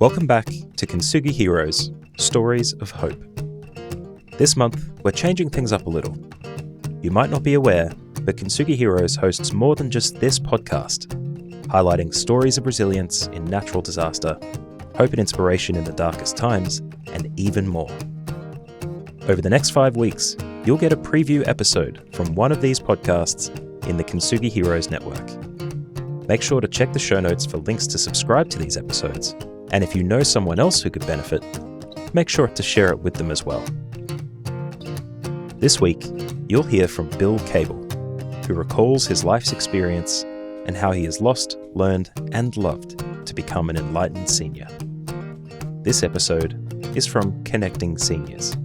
Welcome back to Kintsugi Heroes, Stories of Hope. This month, we're changing things up a little. You might not be aware, but Kintsugi Heroes hosts more than just this podcast, highlighting stories of resilience in natural disaster, hope and inspiration in the darkest times, and even more. Over the next 5 weeks, you'll get a preview episode from one of these podcasts in the Kintsugi Heroes network. Make sure to check the show notes for links to subscribe to these episodes, and if you know someone else who could benefit, make sure to share it with them as well. This week, you'll hear from Bill Cable, who recalls his life's experience and how he has lost, learned, and loved to become an enlightened senior. This episode is from Connecting Seniors.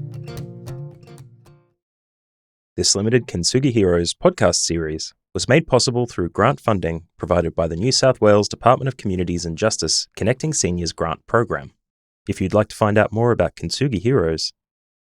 This limited Kintsugi Heroes podcast series was made possible through grant funding provided by the New South Wales Department of Communities and Justice Connecting Seniors Grant Program. If you'd like to find out more about Kintsugi Heroes,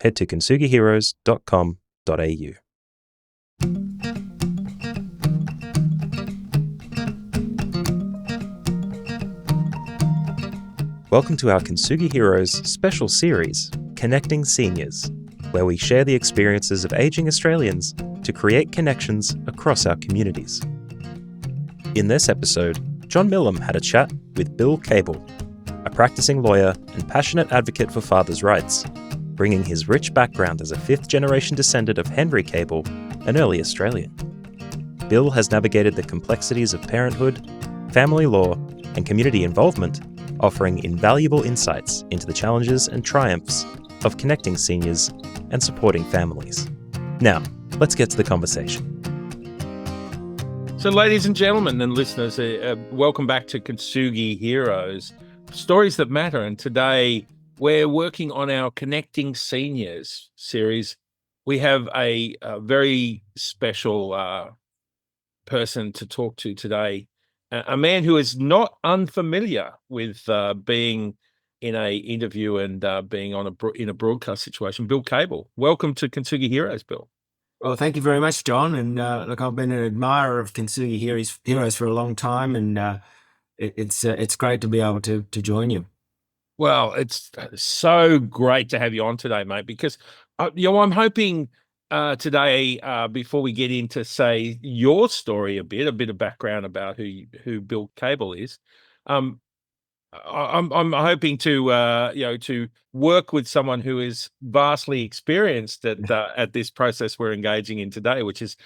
head to kintsugiheroes.com.au. Welcome to our Kintsugi Heroes special series, Connecting Seniors, where we share the experiences of aging Australians to create connections across our communities. In this episode, John Millam had a chat with Bill Cable, a practicing lawyer and passionate advocate for fathers' rights, bringing his rich background as a fifth-generation descendant of Henry Cable, an early Australian. Bill has navigated the complexities of parenthood, family law, and community involvement, offering invaluable insights into the challenges and triumphs of connecting seniors and supporting families. Now, let's get to the conversation. So, ladies and gentlemen and listeners, welcome back to Kintsugi Heroes, Stories That Matter. And today we're working on our Connecting Seniors series. We have a very special person to talk to today, a man who is not unfamiliar with being in a interview and being in a broadcast situation. Bill Cable, welcome to Kintsugi Heroes, Bill. Well, thank you very much, John. And look, I've been an admirer of Kintsugi Heroes for a long time, and it's great to be able to join you. Well, it's so great to have you on today, mate, because I'm hoping today, before we get into, say, your story a bit of background about who Bill Cable is, I'm hoping to work with someone who is vastly experienced at this process we're engaging in today, which is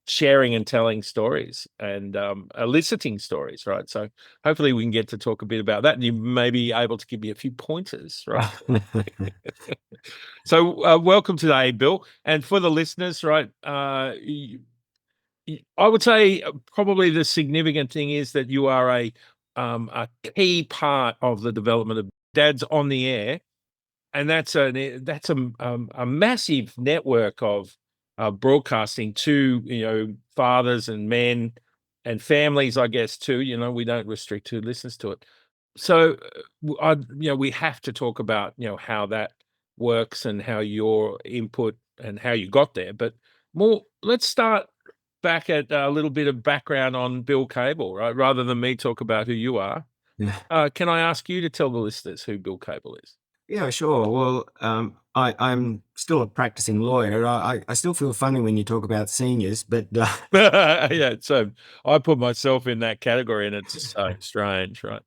sharing and telling stories and eliciting stories, right? So hopefully we can get to talk a bit about that, and you may be able to give me a few pointers, right? So welcome today, Bill. And for the listeners, right, I would say probably the significant thing is that you are a key part of the development of Dads on the Air, and that's a massive network of broadcasting to fathers and men and families, I guess, too. We don't restrict who listens to it. So we have to talk about how that works and how your input and how you got there. But let's start back at a little bit of background on Bill Cable, right? Rather than me talk about who you are. Yeah. Can I ask you to tell the listeners who Bill Cable is? Yeah, sure. Well, I'm still a practicing lawyer. I still feel funny when you talk about seniors, but Yeah, so I put myself in that category, and it's so strange, right?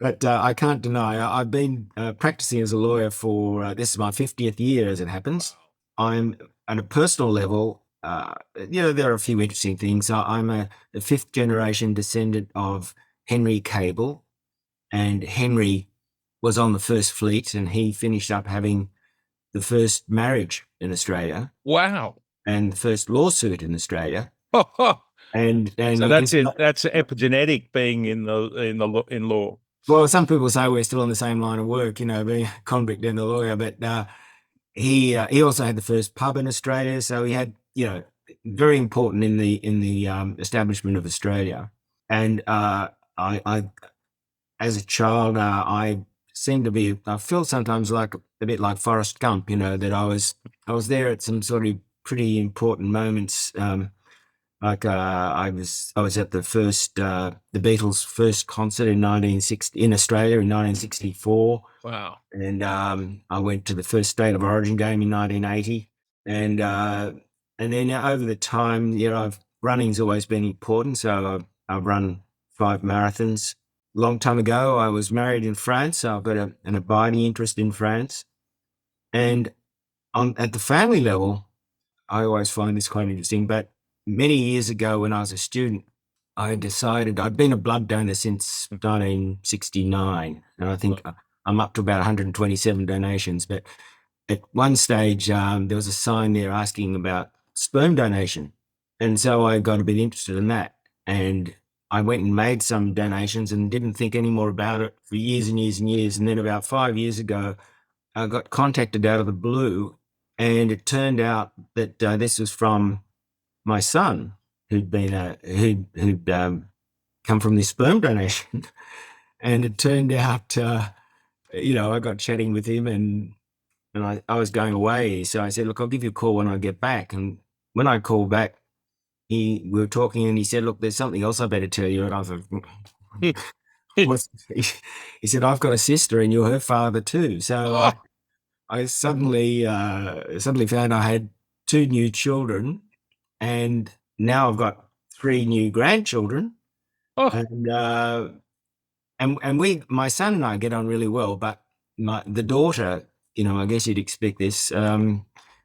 But I can't deny I've been practicing as a lawyer for this is my 50th year, as it happens. I'm at a personal level. There are a few interesting things. I'm a fifth generation descendant of Henry Cable, and Henry was on the First Fleet, and he finished up having the first marriage in Australia. Wow! And the first lawsuit in Australia. And so that's it. That's epigenetic being in law. Well, some people say we're still in the same line of work, being a convict and a lawyer. But he also had the first pub in Australia, so he had very important in the establishment of Australia. And I as a child, I seemed to be. I feel sometimes like a bit like Forrest Gump, that I was there at some sort of pretty important moments. Like I was at the first the Beatles' first concert in 1960 in Australia in 1964, Wow. and I went to the first State of Origin game in 1980, and then over the time, running's always been important. So I've run 5 marathons. Long time ago, I was married in France, so I've got an abiding interest in France. And at the family level, I always find this quite interesting. But many years ago, when I was a student, I decided I'd been a blood donor since 1969, and I think I'm up to about 127 donations. But at one stage, there was a sign there asking about sperm donation, and so I got a bit interested in that. And I went and made some donations and didn't think any more about it for years and years and years. And then about 5 years ago, I got contacted out of the blue, and it turned out that this was from my son, who'd come from this sperm donation. And it turned out, I got chatting with him, and I was going away. So I said, look, I'll give you a call when I get back. And when I called back, we were talking, and he said, look, there's something else I better tell you. And I was like, what's, he said, I've got a sister and you're her father too. So I suddenly found I had 2 new children, and now I've got 3 new grandchildren. And my son and I get on really well, but the daughter, I guess you'd expect this.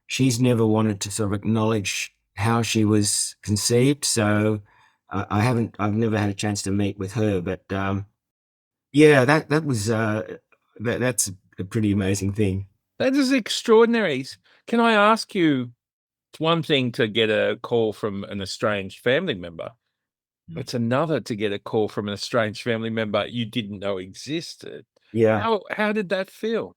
She's never wanted to sort of acknowledge how she was conceived, so I've never had a chance to meet with her. But that's a pretty amazing thing. That is extraordinary. Can I ask you, it's one thing to get a call from an estranged family member. It's another to get a call from an estranged family member you didn't know existed. Yeah. How did that feel?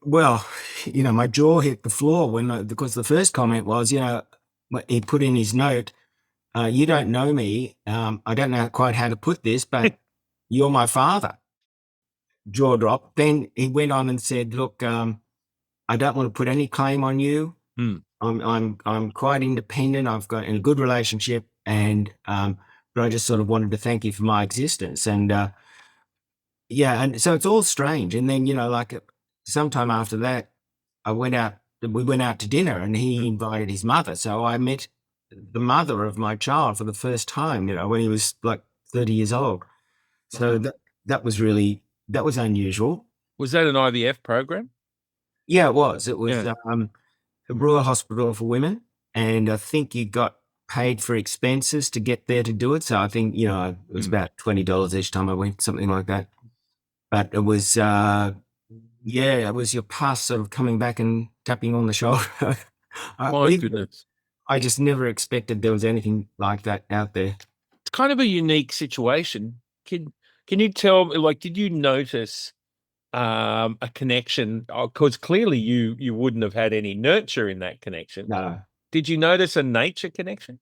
Well, my jaw hit the floor because the first comment was, he put in his note, you don't know me. I don't know quite how to put this, but you're my father. Jaw drop. Then he went on and said, look, I don't want to put any claim on you. I'm quite independent. I've got a good relationship, and but I just sort of wanted to thank you for my existence. And and so it's all strange. And then sometime after that, we went out to dinner, and he invited his mother. So I met the mother of my child for the first time, when he was like 30 years old. So that was unusual. Was that an IVF program? Yeah, it was. It was a rural hospital for women, and I think you got paid for expenses to get there to do it. So I think, it was about $20 each time I went, something like that. But it was, it was your past sort of coming back and tapping on the shoulder. My goodness. I just never expected there was anything like that out there. It's kind of a unique situation. Can you tell me, did you notice a connection? Because clearly you wouldn't have had any nurture in that connection. No. Did you notice a nature connection?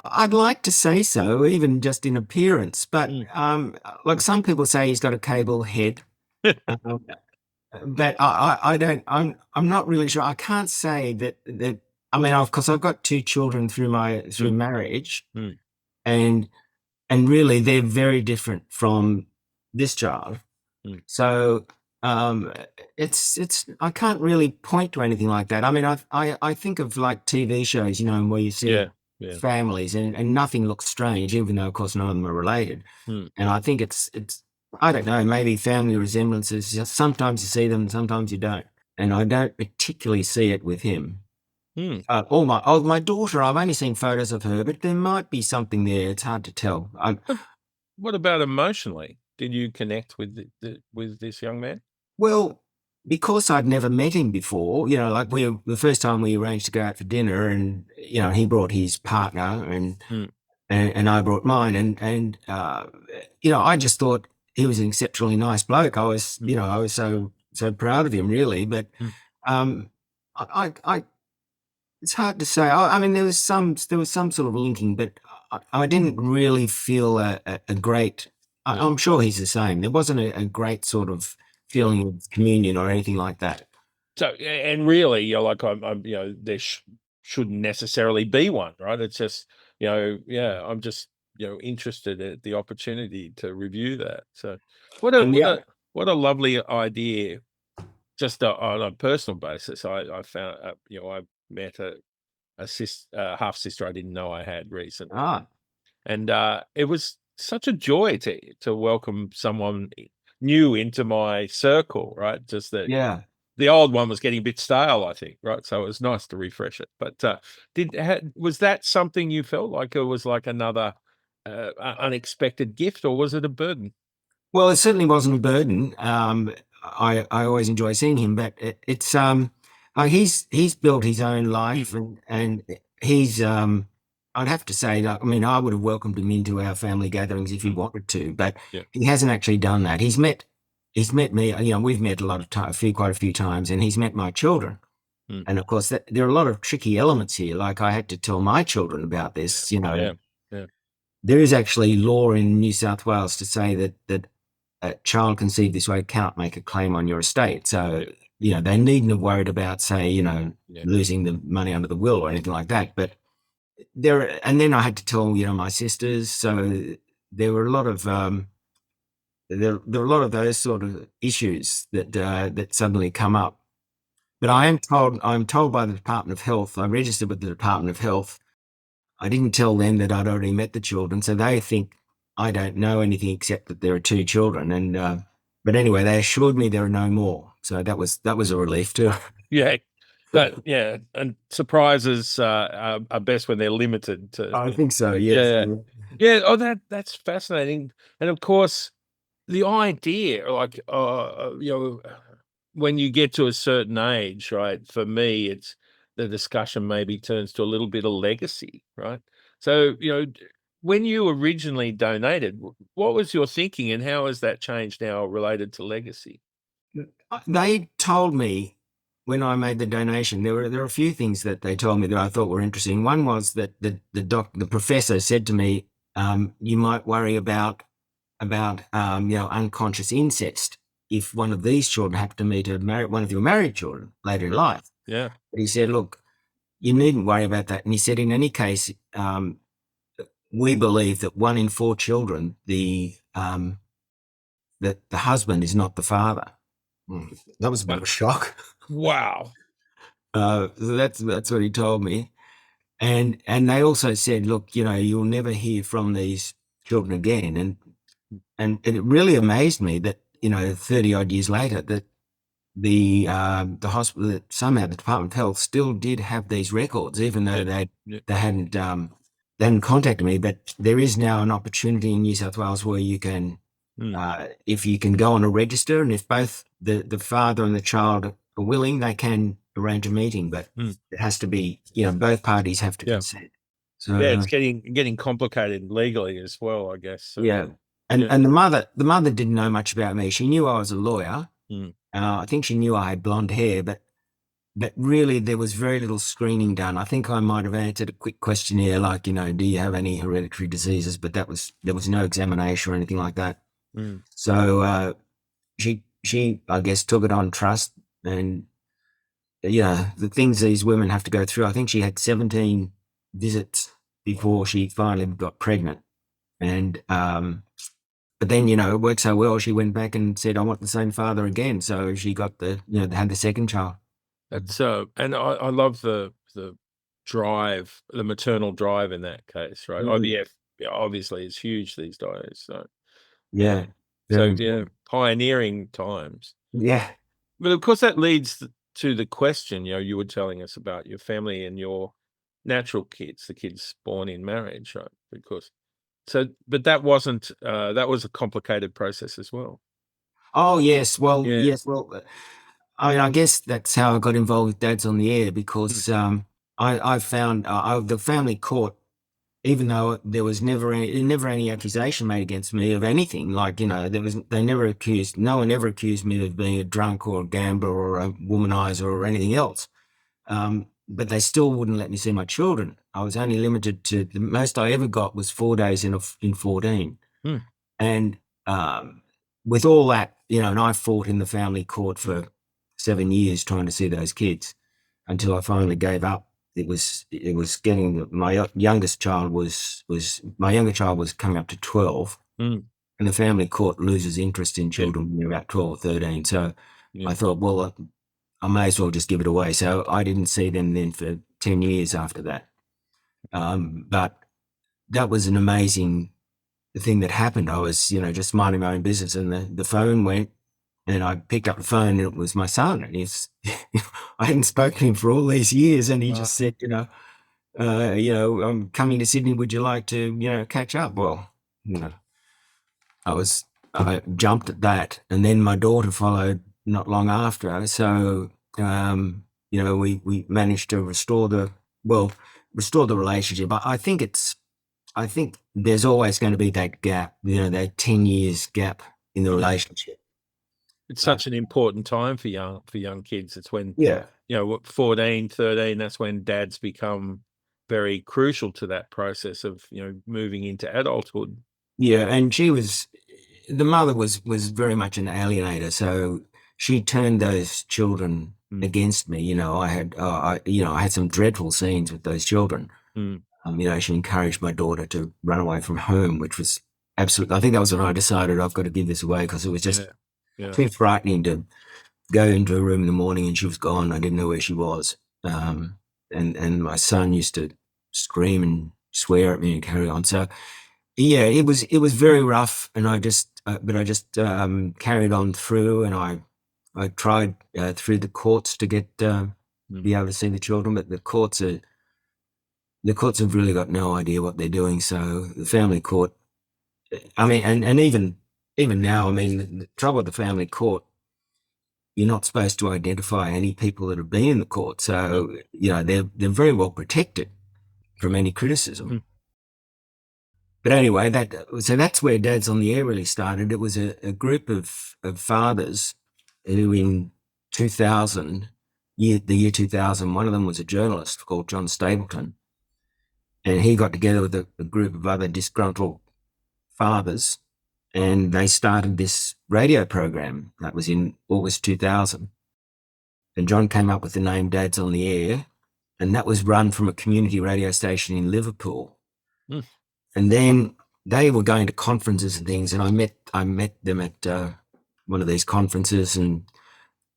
I'd like to say so, even just in appearance. But like some people say, he's got a cable head. But I don't. I'm not really sure. I can't say that. I mean, of course, I've got 2 children through marriage, and really they're very different from this child. So it's I can't really point to anything like that. I mean, I think of like TV shows, where you see families and nothing looks strange, even though of course none of them are related. And I think it's I don't know, maybe family resemblances. Sometimes you see them, sometimes you don't. And I don't particularly see it with him. My daughter, I've only seen photos of her, but there might be something there. It's hard to tell. What about emotionally? Did you connect with with this young man? Well, because I'd never met him before, the first time we arranged to go out for dinner, and he brought his partner, and I brought mine, and I just thought he was an exceptionally nice bloke. I was so proud of him, really. But I it's hard to say. I mean, there was some sort of linking, but I didn't really feel a great. I'm sure he's the same. There wasn't a great sort of feeling of communion or anything like that. So, and really, I'm shouldn't necessarily be one, right? It's just, I'm just, interested at the opportunity to review that. So what a And what yeah, a what a lovely idea. Just on a personal basis, I found, I met a half sister I didn't know I had recently, ah, and it was such a joy to welcome someone new into my circle, right? Just that yeah. the old one was getting a bit stale, I think, right? So it was nice to refresh it. But was that something you felt like it was like another unexpected gift, or was it a burden? Well, it certainly wasn't a burden. I always enjoy seeing him, but he's built his own life, and he's I'd have to say, like, I mean, I would have welcomed him into our family gatherings if he wanted to, but Yeah. he hasn't actually done that. He's met me. You know, we've met a lot of times, quite a few times, and he's met my children. Mm. And of course, there are a lot of tricky elements here. Like I had to tell my children about this. You know, Yeah. there is actually law in New South Wales to say that a child conceived this way can't make a claim on your estate. So, you know, they needn't have worried about, say, Yeah. losing the money under the will or anything like that. But and then I had to tell, my sisters. So there were a lot of, there were a lot of those sort of issues that suddenly come up. But I'm told by the Department of Health, I registered with the Department of Health. I didn't tell them that I'd already met the children. So they think I don't know anything except that there are 2 children. And but anyway, they assured me there are no more. So that was a relief too. Yeah. And surprises are best when they're limited to. I think so. Yes. Yeah. Oh, that's fascinating. And of course, the idea, like, when you get to a certain age, right? For me, it's the discussion maybe turns to a little bit of legacy, right? So, when you originally donated, what was your thinking, and how has that changed now related to legacy? They told me when I made the donation, there were a few things that they told me that I thought were interesting. One was that the professor said to me, you might worry about unconscious incest if one of these children happened to meet one of your married children later in life. Yeah. But he said, look, you needn't worry about that. And he said, in any case, we believe that 1 in 4 children, that the husband is not the father. That was a bit of a shock. Wow. So that's what he told me. And they also said, look, you'll never hear from these children again. And it really amazed me that, 30 odd years later, that the hospital, that somehow the Department of Health still did have these records, even though they hadn't contacted me. But there is now an opportunity in New South Wales where you can, if you can go on a register, and if both the father and the child are willing, they can arrange a meeting. But it has to be, both parties have to consent. So it's getting complicated legally as well, I guess. So. Yeah. And the mother didn't know much about me. She knew I was a lawyer. I think she knew I had blonde hair, but really there was very little screening done. I think I might have answered a quick questionnaire like, do you have any hereditary diseases? But there was no examination or anything like that. So she I guess took it on trust, and the things these women have to go through. I think she had 17 visits before she finally got pregnant. And but then, it worked so well, she went back and said, I want the same father again. So she got had the second child. That's and I love the drive, the maternal drive in that case, right? IVF obviously is huge these days. So Yeah. So pioneering times. Yeah. But of course that leads to the question, you were telling us about your family and your natural kids, the kids born in marriage, right? But that wasn't, that was a complicated process as well. Oh, yes. Well, yes. Well, I guess that's how I got involved with Dads on the Air, because I found the family court, even though there was never any accusation made against me of anything, like, no one ever accused me of being a drunk or a gambler or a womanizer or anything else. But they still wouldn't let me see my children. I was only limited to, the most I ever got was 4 days in 14. And with all that, and I fought in the family court for 7 years trying to see those kids until I finally gave up it was getting, my youngest child was coming up to 12, Mm. and the family court loses interest in children when they're about 12 or 13. So Yeah. I thought, well, I may as well just give it away. So I didn't see them then for 10 years after that. But that was an amazing thing that happened. I was, just minding my own business, and the phone went, and I picked up the phone, and it was my son. And I hadn't spoken to him for all these years, and he just said, I'm coming to Sydney. Would you like to, catch up? Well, I jumped at that, and then my daughter followed not long after. So, we managed to restore the relationship. I think there's always going to be that gap, that 10 years gap in the relationship. It's such an important time for young kids. It's when, Yeah. 14, 13, that's when dads become very crucial to that process of, moving into adulthood. Yeah. And the mother was very much an alienator. So she turned those children against me. I had some dreadful scenes with those children. She encouraged my daughter to run away from home, which was absolutely, I think that was when I decided I've got to give this away, because it was just too frightening to go into a room in the morning and she was gone. I didn't know where she was. And my son used to scream and swear at me and carry on. So yeah, it was very rough, and I just carried on through, and I tried through the courts to get be able to see the children, but the courts have really got no idea what they're doing. So the family court, I mean, and even now, I mean, the trouble with the family court, you're not supposed to identify any people that have been in the court. So, they're very well protected from any criticism. But anyway, that's where Dads on the Air really started. It was a group of fathers who in 2000, the year 2000, one of them was a journalist called John Stapleton. And he got together with a group of other disgruntled fathers, and they started this radio program. That was in August 2000. And John came up with the name Dads on the Air, and that was run from a community radio station in Liverpool. And then they were going to conferences and things, and I met them at one of these conferences, and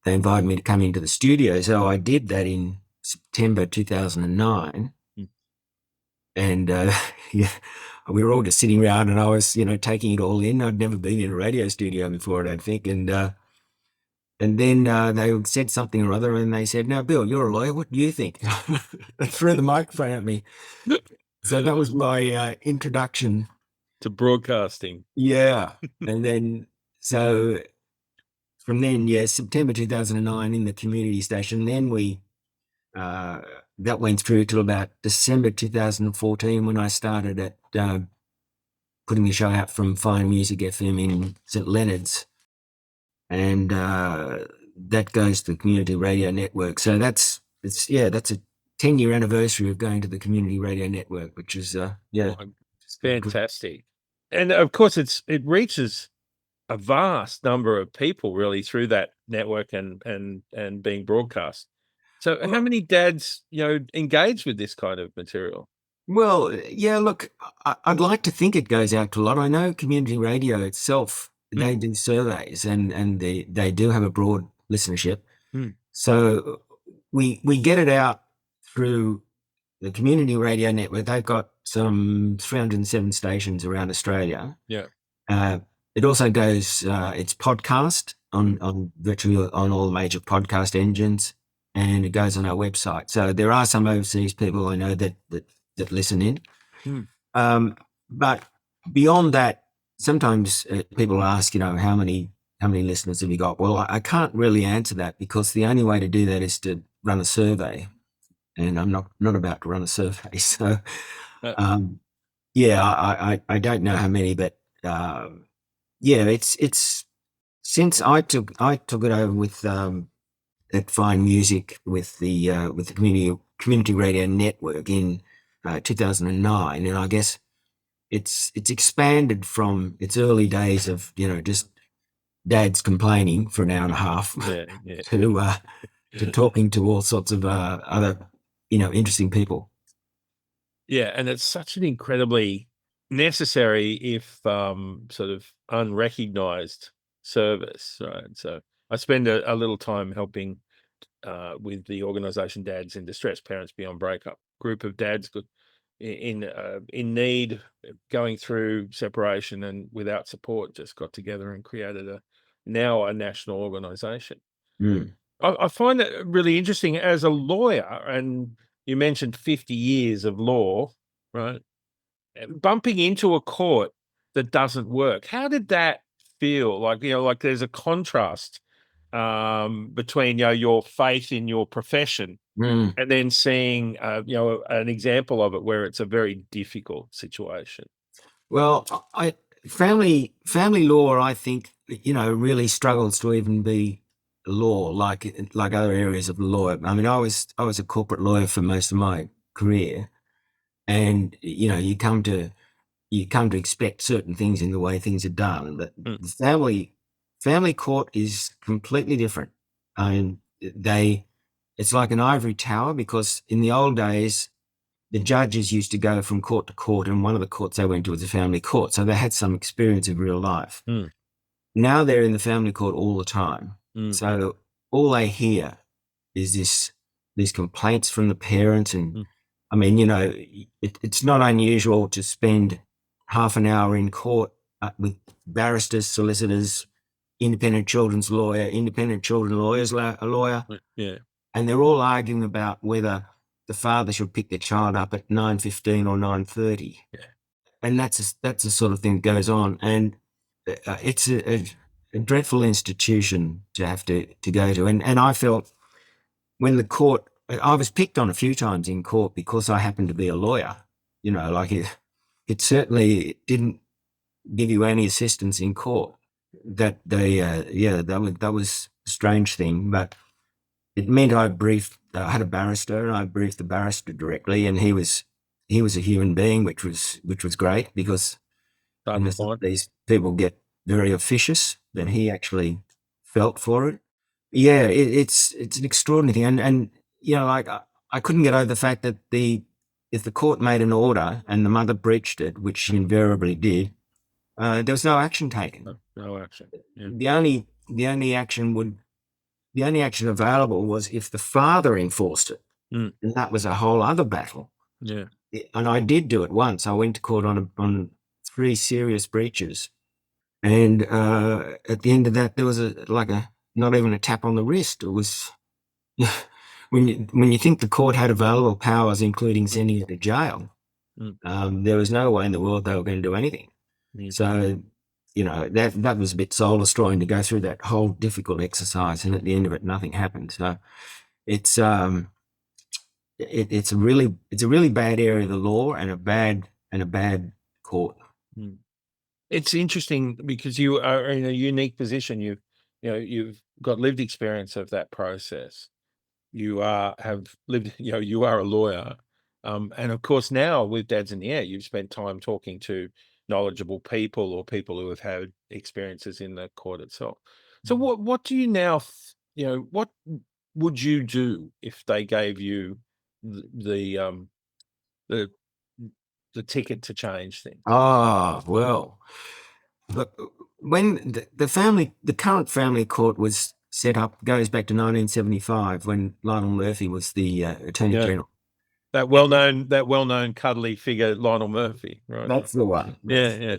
they invited me to come into the studio. So I did that in September 2009. And we were all just sitting around, and I was, taking it all in. I'd never been in a radio studio before, I don't think. And then they said something or other, and they said, "Now, Bill, you're a lawyer. What do you think?" They threw the microphone at me. So that was my introduction to broadcasting. Yeah. And then, so from then, September 2009 in the community station. Then that went through till about December 2014 when I started at putting the show out from Fine Music FM in St Leonard's, and that goes to the Community Radio Network. So that's a 10-year anniversary of going to the Community Radio Network, which is fantastic. And of course, it reaches a vast number of people really through that network and being broadcast. So how many dads, engage with this kind of material? Well, look, I'd like to think it goes out to a lot. I know community radio itself, they do surveys and they do have a broad listenership. So we get it out through the Community Radio Network. They've got some 307 stations around Australia. Yeah. It also goes, it's podcast on virtually on all major podcast engines, and it goes on our website. So there are some overseas people I know that listen in. But beyond that, sometimes people ask, how many listeners have you got? Well, I can't really answer that, because the only way to do that is to run a survey, and I'm not about to run a survey. So, I don't know how many, but it's since I took it over with at Fine Music with the Community Radio Network in 2009, and I guess it's expanded from its early days of just dads complaining for an hour and a half to talking to all sorts of other interesting people. Yeah, and it's such an incredibly necessary, if sort of unrecognized service, right? So I spend a little time helping with the organization Dads in Distress, Parents Beyond Breakup, group of dads in need, going through separation and without support, just got together and created now a national organization. Mm. I find that really interesting as a lawyer, and you mentioned 50 years of law, right? Bumping into a court that doesn't work. How did that feel? Like, like there's a contrast between, your faith in your profession Mm. and then seeing, an example of it where it's a very difficult situation. Well, family law, I think, really struggles to even be law like other areas of the law. I mean, I was a corporate lawyer for most of my career, and you come to expect certain things in the way things are done. But the family court is completely different. I mean, it's like an ivory tower, because in the old days, the judges used to go from court to court, and one of the courts they went to was a family court. So they had some experience of real life. Now they're in the family court all the time. So all they hear is these complaints from the parents. And I mean, it's not unusual to spend half an hour in court with barristers, solicitors, independent children's lawyer, independent children lawyers, a lawyer. Yeah. And they're all arguing about whether the father should pick the child up at 9:15 or 9:30. Yeah. And that's the sort of thing that goes on. And it's a dreadful institution to have to go to. And I felt when the court, I was picked on a few times in court because I happened to be a lawyer. Like it certainly didn't give you any assistance in court. That that was a strange thing, but it meant I had a barrister, and I briefed the barrister directly, and he was a human being, which was great, because these people get very officious. Then he actually felt for it. Yeah, it's an extraordinary thing, and like I couldn't get over the fact that if the court made an order and the mother breached it, which she invariably did, there was no action taken. No action. Yeah. The only action available was if the father enforced it, and that was a whole other battle. Yeah. And I did do it once. I went to court on 3 serious breaches, and at the end of that, there was not even a tap on the wrist. It was when you think the court had available powers, including sending it to jail, there was no way in the world they were going to do anything. So that was a bit soul destroying to go through that whole difficult exercise, and at the end of it, nothing happened. So it's a really bad area of the law, and a bad court. It's interesting because you are in a unique position. You've got lived experience of that process. You have lived. You are a lawyer, and of course now with Dads in the Air, you've spent time talking to knowledgeable people, or people who have had experiences in the court itself. So what do you now? What would you do if they gave you the ticket to change things? Oh, well, look, when the current family court was set up, goes back to 1975, when Lionel Murphy was the Attorney General. That well-known cuddly figure, Lionel Murphy, right? That's the one. Yeah.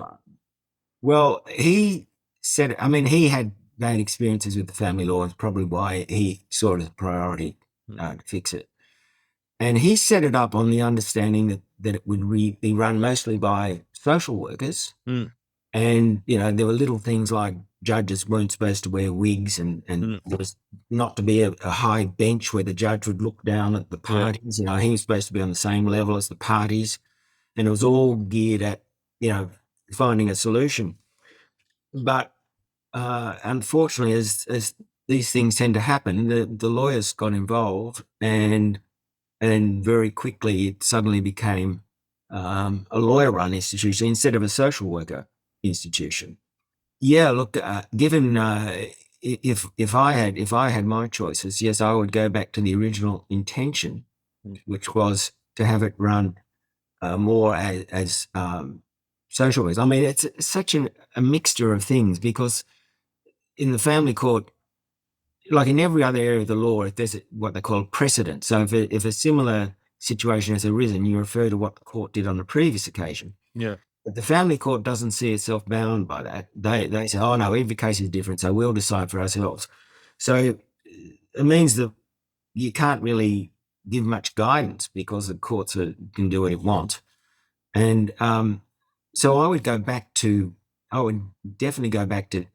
Well, he said, I mean, he had bad experiences with the family law. It's probably why he saw it as a priority to fix it. And he set it up on the understanding that it would be run mostly by social workers. And, there were little things like judges weren't supposed to wear wigs, and there was not to be a high bench where the judge would look down at the parties. He was supposed to be on the same level as the parties. And it was all geared at, finding a solution. But unfortunately, as these things tend to happen, the lawyers got involved, and very quickly it suddenly became a lawyer-run institution instead of a social worker institution. Yeah, look, given if I had my choices, yes, I would go back to the original intention which was to have it run more as social workers. I mean, it's such a mixture of things, because in the family court, like in every other area of the law, there's what they call precedent. So if a similar situation has arisen, you refer to what the court did on the previous occasion. Yeah. But the family court doesn't see itself bound by that. They say, oh no, every case is different, so we'll decide for ourselves. So it means that you can't really give much guidance, because the courts can do what it wants. And so I would definitely go back to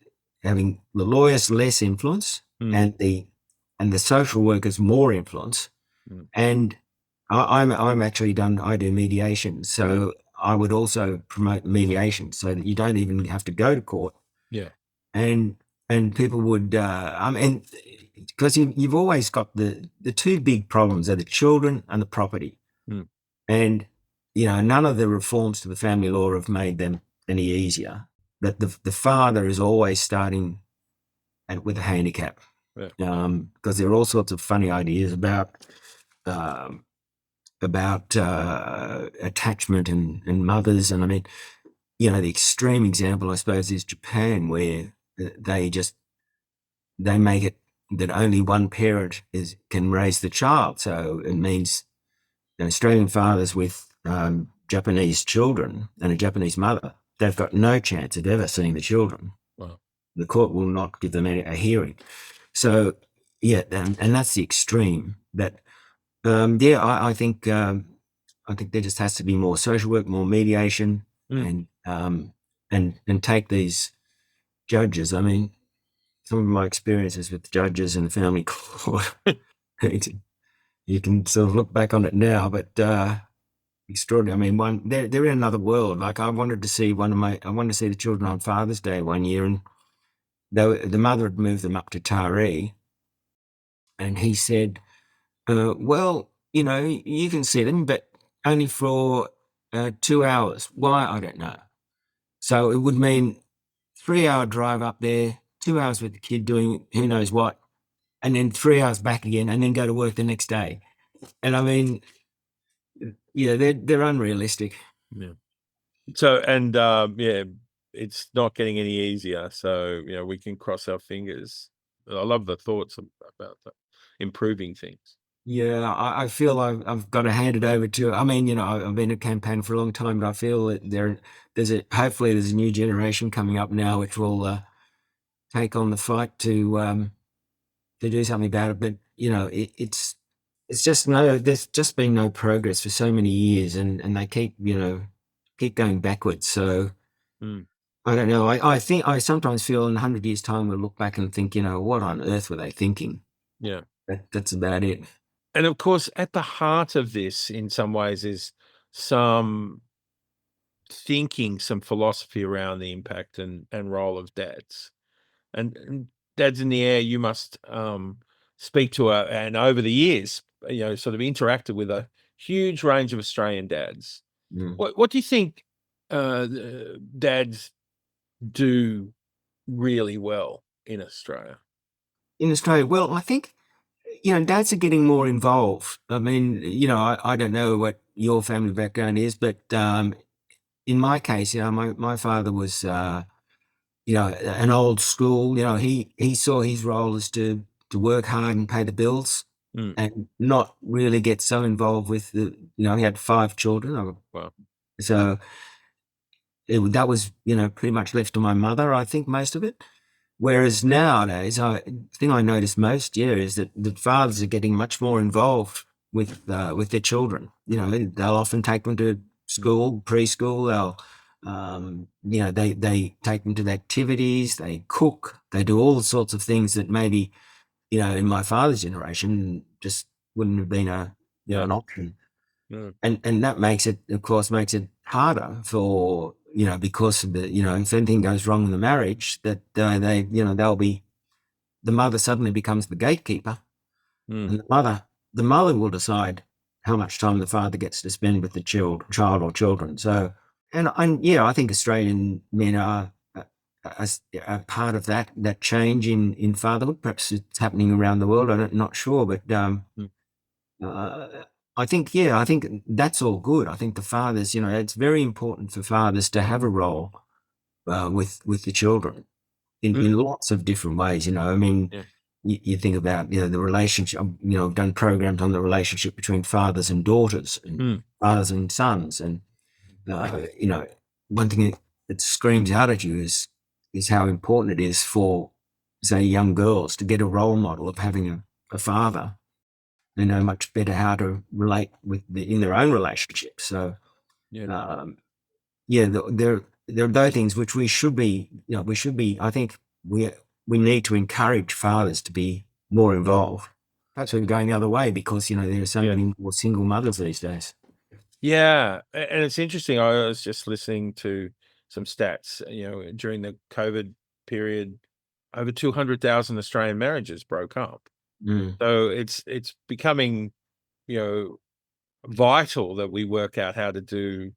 having the lawyers less influence and the social workers more influence. And I do mediation, so I would also promote mediation so that you don't even have to go to court. Yeah. And people would, because you've always got the two big problems are the children and the property. And, none of the reforms to the family law have made them any easier. But the father is always starting with a handicap. Yeah. Because there are all sorts of funny ideas about attachment and mothers. And I mean, the extreme example, I suppose, is Japan, where they make it that only one parent can raise the child. So it means Australian fathers with Japanese children and a Japanese mother, they've got no chance of ever seeing the children. Wow. The court will not give them a hearing. So, yeah, and that's the extreme. That, I think there just has to be more social work, more mediation, and take these judges. I mean, some of my experiences with judges in the family court, you can sort of look back on it now, but extraordinary. I mean, they're in another world. Like I wanted to see the children on Father's Day one year, and the mother had moved them up to Taree, and he said, well, you can see them, but only for 2 hours. Why? I don't know. So it would mean 3-hour drive up there, 2 hours with the kid doing who knows what, and then 3 hours back again, and then go to work the next day. And I mean, they're unrealistic. Yeah. So, and it's not getting any easier. So, we can cross our fingers. I love the thoughts about that, improving things. Yeah, I feel I've got to hand it over to. I mean, I've been a campaign for a long time, but I feel that hopefully there's a new generation coming up now which will take on the fight to do something about it. But it's just there's just been no progress for so many years, and they keep going backwards. So I don't know. I think I sometimes feel in 100 years' time we'll look back and think, what on earth were they thinking? Yeah, that's about it. And of course, at the heart of this, in some ways, is some thinking, some philosophy around the impact and role of dads. And Dads in the Air, you must speak to and over the years, sort of interacted with a huge range of Australian dads. What do you think dads do really well in Australia? In Australia, well, I think dads are getting more involved. I mean, I don't know what your family background is, but in my case, my father was, an old school. He saw his role as to work hard and pay the bills, and not really get so involved with he had 5 children. Wow. So that was, pretty much left to my mother, I think, most of it. Whereas nowadays, the thing I notice most, is that the fathers are getting much more involved with their children. They'll often take them to school, preschool. They'll, they take them to the activities. They cook. They do all sorts of things that maybe, in my father's generation just wouldn't have been an option. Yeah. And that makes it harder for, because of the, if anything goes wrong in the marriage, that they'll be, the mother suddenly becomes the gatekeeper, and the mother will decide how much time the father gets to spend with the child or children. So, and I think Australian men are part of that change in fatherhood. Perhaps it's happening around the world. I'm not sure, but I think that's all good. I think the fathers, it's very important for fathers to have a role with the children in lots of different ways. I mean, Yeah. you think about the relationship. I've done programs on the relationship between fathers and daughters, and fathers and sons, and one thing that screams out at you is how important it is for, say, young girls to get a role model of having a father. They know much better how to relate in their own relationships. So, Yeah. there are those things which we should be. I think we need to encourage fathers to be more involved. Perhaps we're going the other way because there are so many more single mothers these days. Yeah, and it's interesting. I was just listening to some stats. During the COVID period, over 200,000 Australian marriages broke up. Mm. So it's becoming, vital that we work out how to do,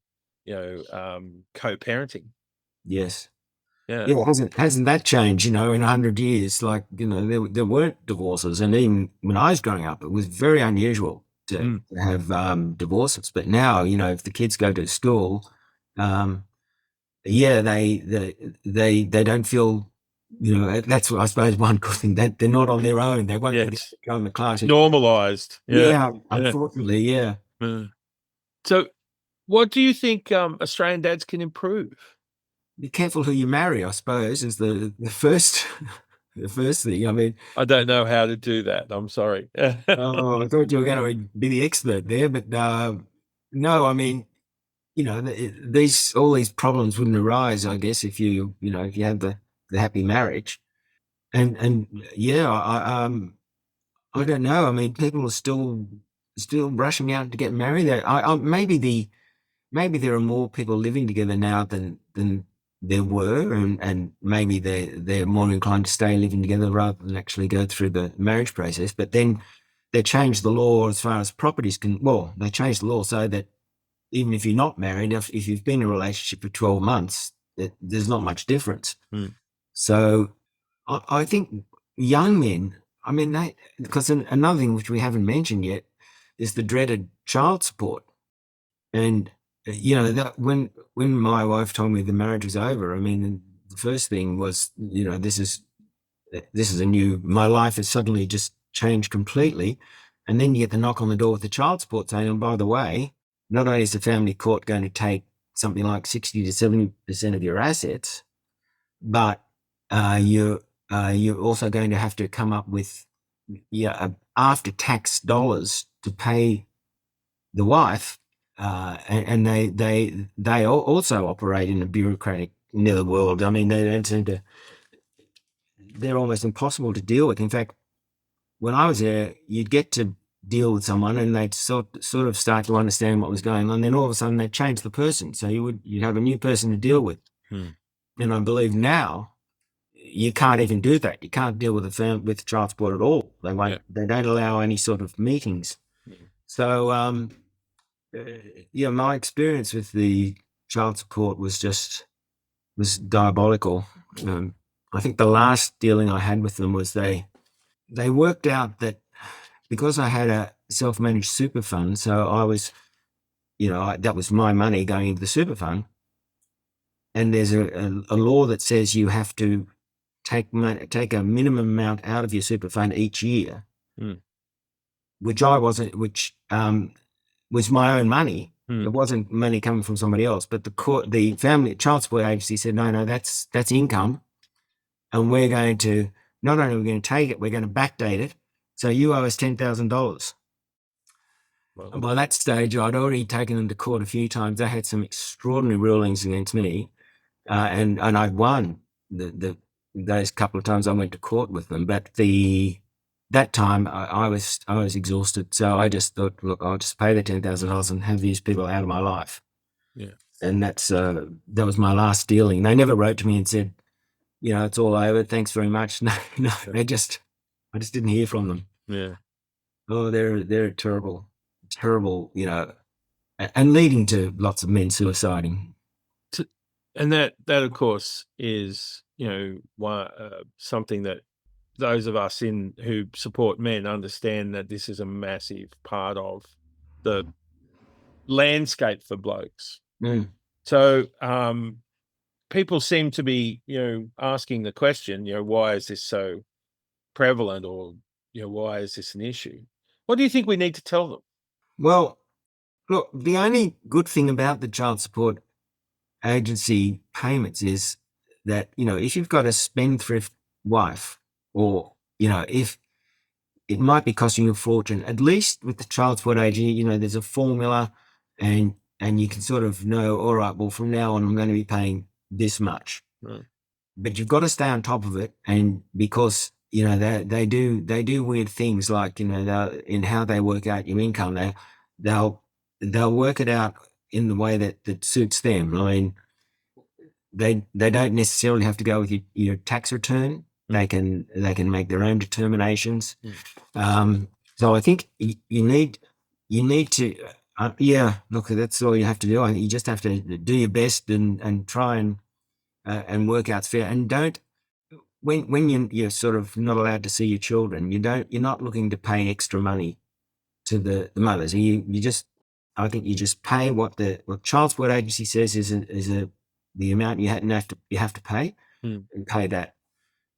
co-parenting. Yes. Yeah. Yeah, hasn't that changed? In 100 years, like there weren't divorces, and even when I was growing up, it was very unusual to have divorces. But now, if the kids go to school, they don't feel, that's what I suppose one good thing, that they're not on their own. They won't Yes. go in the class. Normalized. Yeah, unfortunately, yeah. So, what do you think Australian dads can improve? Be careful who you marry, I suppose, is the first the first thing. I mean, I don't know how to do that. I'm sorry. oh, I thought you were going to be the expert there, but no. I mean, all these problems wouldn't arise, I guess, if you had the happy marriage, and yeah, I don't know. I mean, people are still rushing out to get married. Maybe there are more people living together now than there were, and maybe they're more inclined to stay living together rather than actually go through the marriage process. But then they changed the law as far as properties they changed the law so that even if you're not married, if you've been in a relationship for 12 months, there's not much difference. So I think young men, I mean, because another thing which we haven't mentioned yet is the dreaded child support. And that when my wife told me the marriage was over, I mean, the first thing was, this is my life has suddenly just changed completely. And then you get the knock on the door with the child support saying, and by the way, not only is the family court going to take something like 60 to 70% of your assets, but you're also going to have to come up with after tax dollars to pay the wife. And they also operate in a bureaucratic netherworld. I mean, they don't seem to. They're almost impossible to deal with. In fact, when I was there, you'd get to deal with someone, and they'd sort of start to understand what was going on. Then all of a sudden, they'd change the person, so you'd have a new person to deal with. And I believe now you can't even do that. You can't deal with child support at all. They won't. They don't allow any sort of meetings. So my experience with the child support was diabolical. I think the last dealing I had with them was they worked out that because I had a self-managed super fund, so I was, that was my money going into the super fund, and there's a law that says you have to take a minimum amount out of your super fund each year, which I wasn't, which was my own money. It wasn't money coming from somebody else. But the family child support agency said, no, that's income, and we're going to not only are we going to take it, we're going to backdate it. So you owe us $10,000. Well, and by that stage, I'd already taken them to court a few times. They had some extraordinary rulings against me, and I'd won those couple of times I went to court with them. But that time I was exhausted, so I just thought, look, I'll just pay the $10,000 and have these people out of my life. Yeah, and that was my last dealing. They never wrote to me and said, it's all over, thanks very much. No, I just didn't hear from them. Yeah. Oh, they're terrible, and leading to lots of men suiciding. And that of course is something that those of us who support men understand, that this is a massive part of the landscape for blokes. Mm. So people seem to be, asking the question, why is this so prevalent, or, why is this an issue? What do you think we need to tell them? Well, look, the only good thing about the child support agency payments is that, if you've got a spendthrift wife, or, if it might be costing you a fortune, at least with the child support agency, there's a formula, and you can sort of know, all right, well, from now on, I'm going to be paying this much. Right. But you've got to stay on top of it, and because they do weird things, like in how they work out your income, they'll work it out in the way that suits them. I mean, they don't necessarily have to go with your tax return. They can make their own determinations. So I think you need to look, that's all you have to do. I think you just have to do your best and try and work out fair. And don't, when you're sort of not allowed to see your children, you're not looking to pay extra money to the mothers. I think you just pay what child support agency says is the amount you have to pay, and pay that.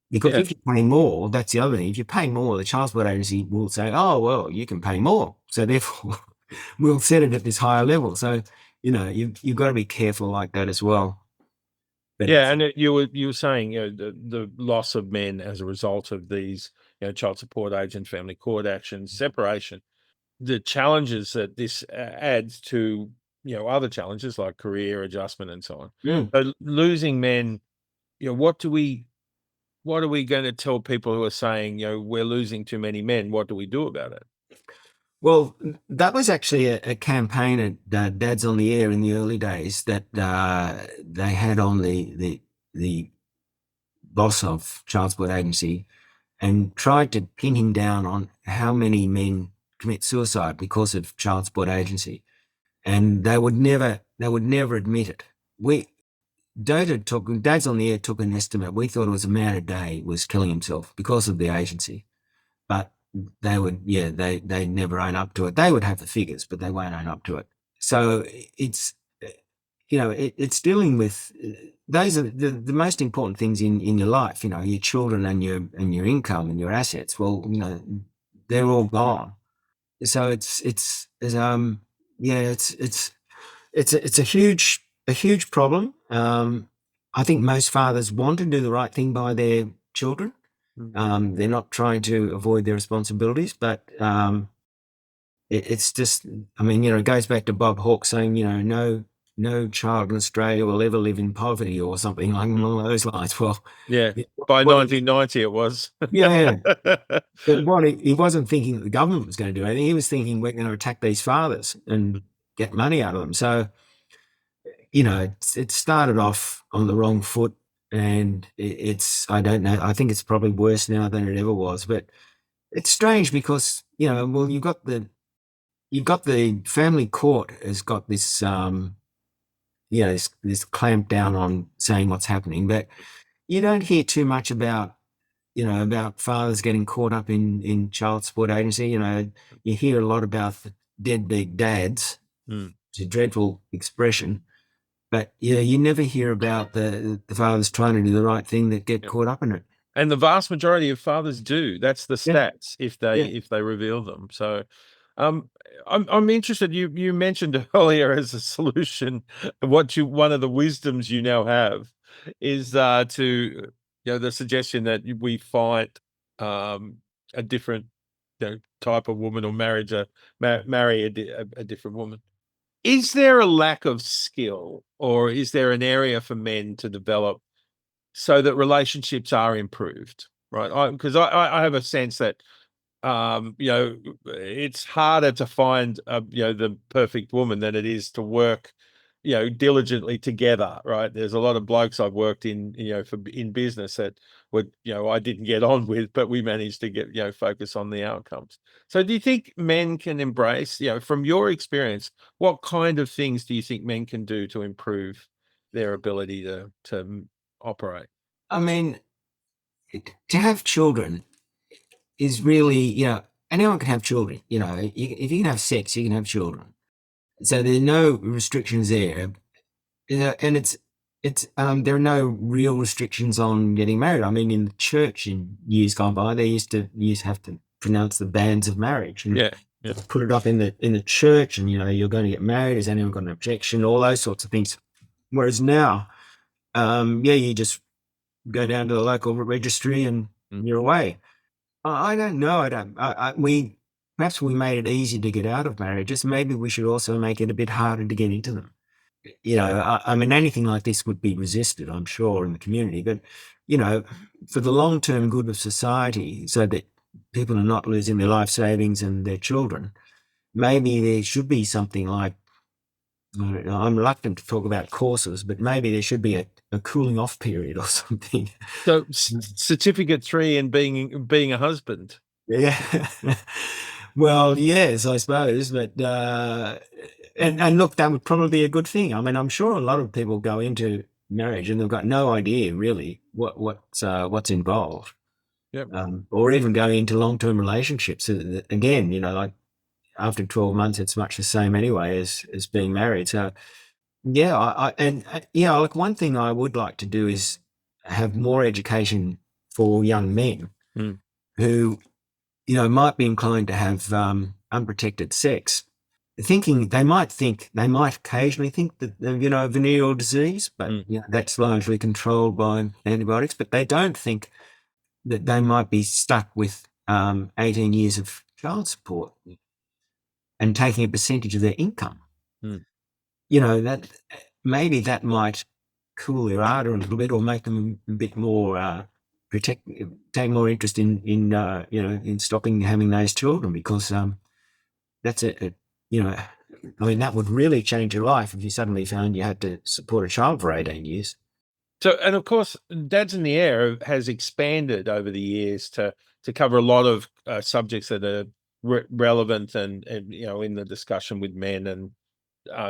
Because if you pay more, that's the other thing. If you pay more, the child support agency will say, "Oh, well, you can pay more, so therefore we'll set it at this higher level." So you've got to be careful like that as well. But and you were saying, the loss of men as a result of these, child support agent, family court actions, separation, the challenges that this adds to, other challenges like career adjustment and so on. So losing men, what are we going to tell people who are saying, we're losing too many men? What do we do about it? Well, that was actually a campaign at Dads on the Air in the early days that they had on the boss of child support agency, and tried to pin him down on how many men commit suicide because of child support agency, and they would never admit it. Dads on the Air took an estimate. We thought it was a man a day was killing himself because of the agency, but they would, they never own up to it. They would have the figures, but they won't own up to it. So it's, it's dealing with, those are the most important things in your life, your children and your income and your assets. Well, they're all gone. So it's a huge problem. I think most fathers want to do the right thing by their children. They're not trying to avoid their responsibilities, but it's just, it goes back to Bob Hawke saying, no child in Australia will ever live in poverty, or something along those lines. Well, by 1990 it was. But he wasn't thinking that the government was going to do anything. He was thinking, we're going to attack these fathers and get money out of them. So, it started off on the wrong foot, and I don't know, I think it's probably worse now than it ever was. But it's strange because, you've got the family court has got this, this clamp down on saying what's happening, but you don't hear too much about fathers getting caught up in child support agency. You hear a lot about the deadbeat dads. It's a dreadful expression, but you never hear about the fathers trying to do the right thing that get caught up in it. And the vast majority of fathers do. That's the stats if they reveal them. So I'm interested. You mentioned earlier as a solution, one of the wisdoms you now have is to the suggestion that we find a different type of woman, or marry a different woman. Is there a lack of skill, or is there an area for men to develop so that relationships are improved? Right, because I have a sense that it's harder to find the perfect woman than it is to work diligently together, right? There's a lot of blokes I've worked in in business that would I didn't get on with, but we managed to get focus on the outcomes. So do you think men can embrace, from your experience, what kind of things do you think men can do to improve their ability to operate? To have children is really, anyone can have children. If you can have sex, you can have children. So there are no restrictions there. And there are no real restrictions on getting married. I mean, in the church in years gone by, they used to have to pronounce the banns of marriage and put it up in the church, and you're going to get married. Has anyone got an objection? All those sorts of things. Whereas now, you just go down to the local registry and you're away. I don't know. Perhaps we made it easy to get out of marriages. Maybe we should also make it a bit harder to get into them. I mean, anything like this would be resisted, I'm sure, in the community. But, for the long-term good of society, so that people are not losing their life savings and their children, maybe there should be something like, I'm reluctant to talk about courses, but maybe there should be a cooling off period or something. So certificate 3 in being a husband. Yeah. Well, yes, I suppose, but and look, that would probably be a good thing. I mean, I'm sure a lot of people go into marriage and they've got no idea really what's involved. Yep. Or even going into long-term relationships. Again, like after 12 months, it's much the same anyway as being married. So, yeah, like one thing I would like to do is have more education for young men who, might be inclined to have unprotected sex. They might occasionally think that, venereal disease, but that's largely controlled by antibiotics. But they don't think that they might be stuck with 18 years of child support and taking a percentage of their income. That maybe that might cool their ardor a little bit, or make them a bit more take more interest in stopping having those children, because that's I mean, that would really change your life if you suddenly found you had to support a child for 18 years. So, and of course, Dads in the Air has expanded over the years to cover a lot of subjects that are relevant and in the discussion with men, and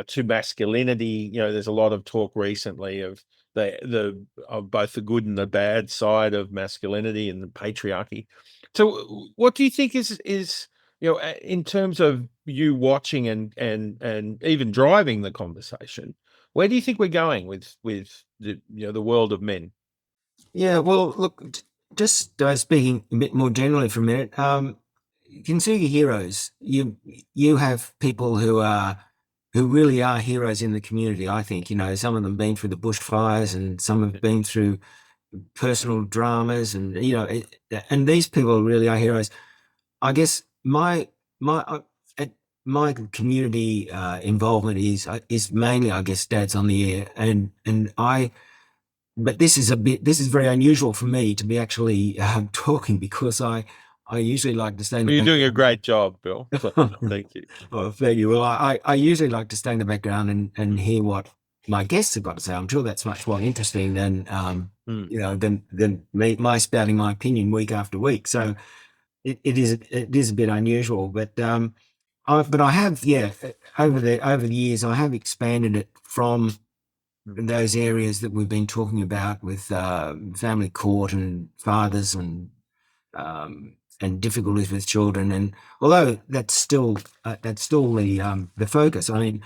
to masculinity. There's a lot of talk recently of of both the good and the bad side of masculinity and the patriarchy. So, what do you think is in terms of you watching and even driving the conversation, where do you think we're going with the world of men? Yeah, well, look, just speaking a bit more generally for a minute, Kintsugi Heroes, you have people who really are heroes in the community. I think, some of them been through the bushfires, and some have been through personal dramas, and and these people really are heroes. I guess my community involvement is mainly, I guess, Dads on the Air, but this is very unusual for me to be actually talking, because I usually like to stay in the You're doing a great job, Bill. Thank you. Oh, thank you. Well, I usually like to stay in the background and hear what my guests have got to say. I'm sure that's much more interesting than than my spouting my opinion week after week. So it is a bit unusual, but I have, over the years, I have expanded it from those areas that we've been talking about with family court and fathers and difficulties with children. And although that's still the focus. I mean,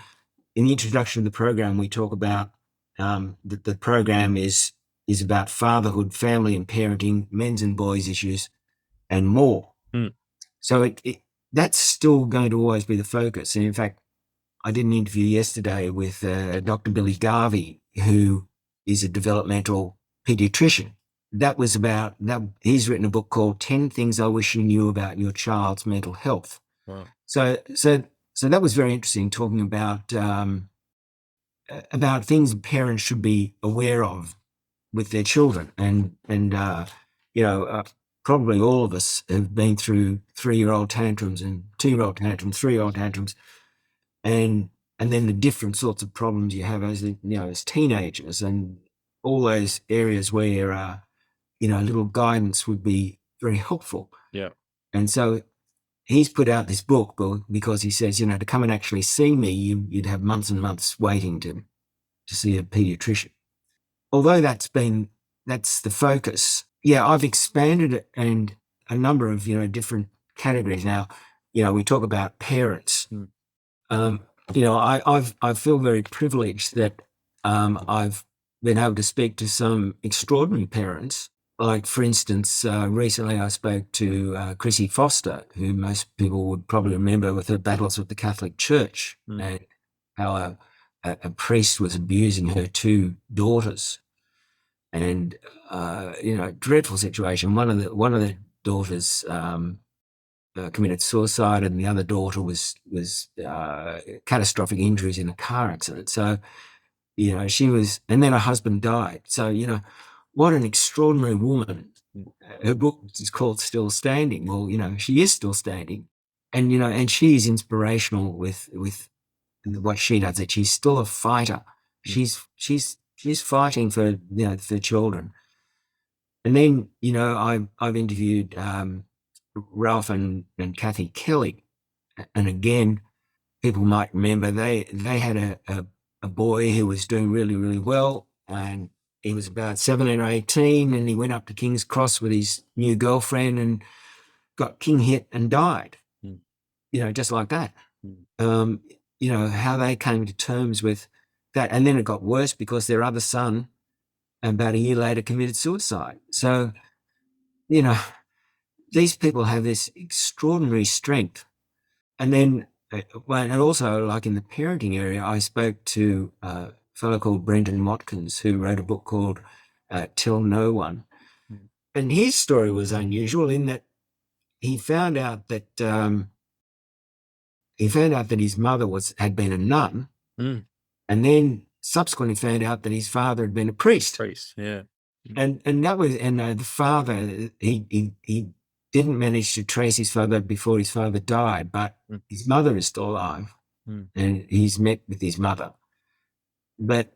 in the introduction of the program, we talk about that the program is about fatherhood, family and parenting, men's and boys' issues, and more. So that's still going to always be the focus. And in fact, I did an interview yesterday with Dr. Billy Garvey, who is a developmental pediatrician. That was about that. He's written a book called 10 Things I Wish You Knew About Your Child's Mental Health. Wow. So that was very interesting, talking about things parents should be aware of with their children. And probably all of us have been through 3-year-old tantrums and 2-year-old tantrums, 3-year-old tantrums, and then the different sorts of problems you have as teenagers, and all those areas where a little guidance would be very helpful. Yeah. And so he's put out this book because he says, to come and actually see me, you'd have months and months waiting to see a pediatrician. Although that's the focus. Yeah, I've expanded it, and a number of different categories. Now, we talk about parents. Mm. I feel very privileged that I've been able to speak to some extraordinary parents. Like, for instance, recently I spoke to Chrissy Foster, who most people would probably remember with her battles with the Catholic Church, and how a priest was abusing her two daughters. And dreadful situation. One of the daughters committed suicide, and the other daughter was catastrophic injuries in a car accident. So, she was, and then her husband died. So, what an extraordinary woman. Her book is called Still Standing. Well, she is still standing, and and she's inspirational with what she does. That she's still a fighter. She's fighting for for children. And then I've interviewed Ralph and Kathy Kelly, and again, people might remember they had a boy who was doing really, really well, and he was about 17 or 18, and he went up to King's Cross with his new girlfriend and got king hit and died. Just like that. How they came to terms with that, and then it got worse because their other son, about a year later, committed suicide. So, these people have this extraordinary strength. And then, and also, like in the parenting area, I spoke to a fellow called Brendan Watkins, who wrote a book called Tell No One. And his story was unusual in that he found out that his mother had been a nun, and then subsequently found out that his father had been a priest. Yeah. And that was, and the father, he didn't manage to trace his father before his father died, but his mother is still alive, and he's met with his mother. But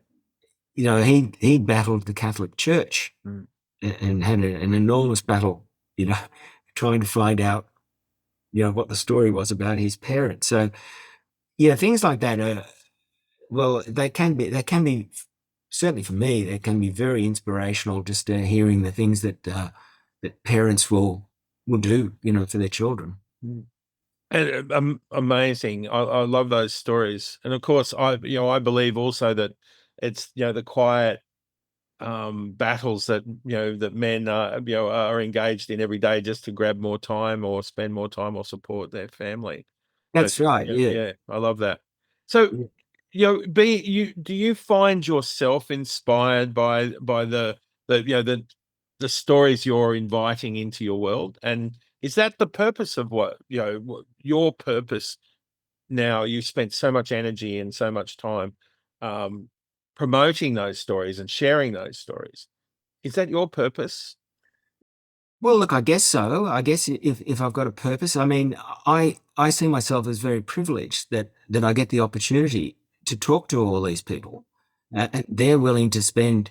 he battled the Catholic Church and had an enormous battle, trying to find out, what the story was about his parents. So, things like that are, well, they can be certainly for me, they can be very inspirational. Just hearing the things that parents will do, for their children. And amazing. I love those stories. And of course, I believe also that it's, the quiet battles that, that men are engaged in every day just to grab more time or spend more time or support their family. That's right. Yeah. I love that. So, do you find yourself inspired by the stories you're inviting into your world? And is that the purpose of what your purpose now? You spent so much energy and so much time promoting those stories and sharing those stories. Is that your purpose? Well, look, I guess so. I guess if I've got a purpose, I mean, I see myself as very privileged that I get the opportunity to talk to all these people. And they're willing to spend,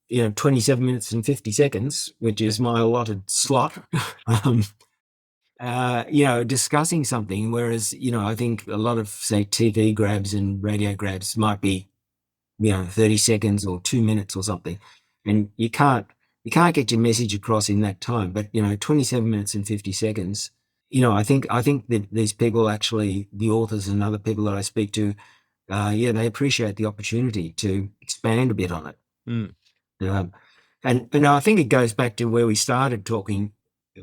27 minutes and 50 seconds, which is my allotted slot, discussing something. Whereas, I think a lot of, say, TV grabs and radio grabs might be, 30 seconds or 2 minutes or something. And you can't get your message across in that time. But, 27 minutes and 50 seconds, I think that these people actually, the authors and other people that I speak to, they appreciate the opportunity to expand a bit on it. And I think it goes back to where we started talking.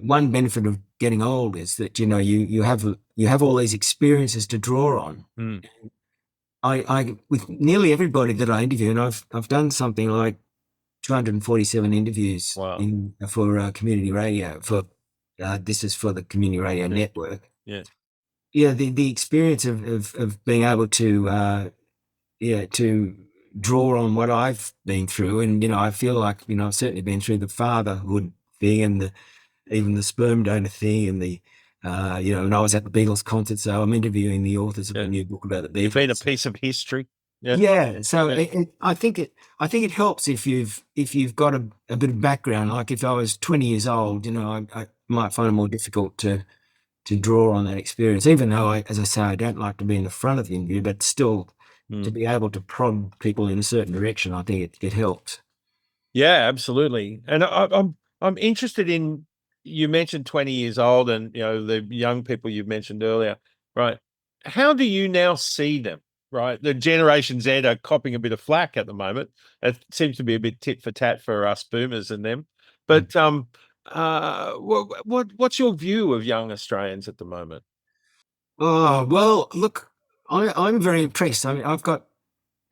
One benefit of getting old is that, you have all these experiences to draw on. I with nearly everybody that I interview, and I've done something like 247 interviews for community radio. This is for the community radio network. The experience of being able to to draw on what I've been through, and I feel like I've certainly been through the fatherhood thing and even the sperm donor thing and the and I was at the Beatles concert, so I'm interviewing the authors of a new book about the Beatles. You've been a piece of history. So I think it helps if you've got a bit of background. Like if I was 20 years old, I might find it more difficult to draw on that experience. Even though, as I say, I don't like to be in the front of the interview, but still to be able to prod people in a certain direction, I think it helps. Yeah, absolutely. And I'm interested in you mentioned 20 years old, and the young people you've mentioned earlier, right? How do you now see them? Right, the Generation Z are copping a bit of flack at the moment. It seems to be a bit tit for tat for us boomers and them. But what's your view of young Australians at the moment? Oh, well, look, I'm very impressed. I mean, I've got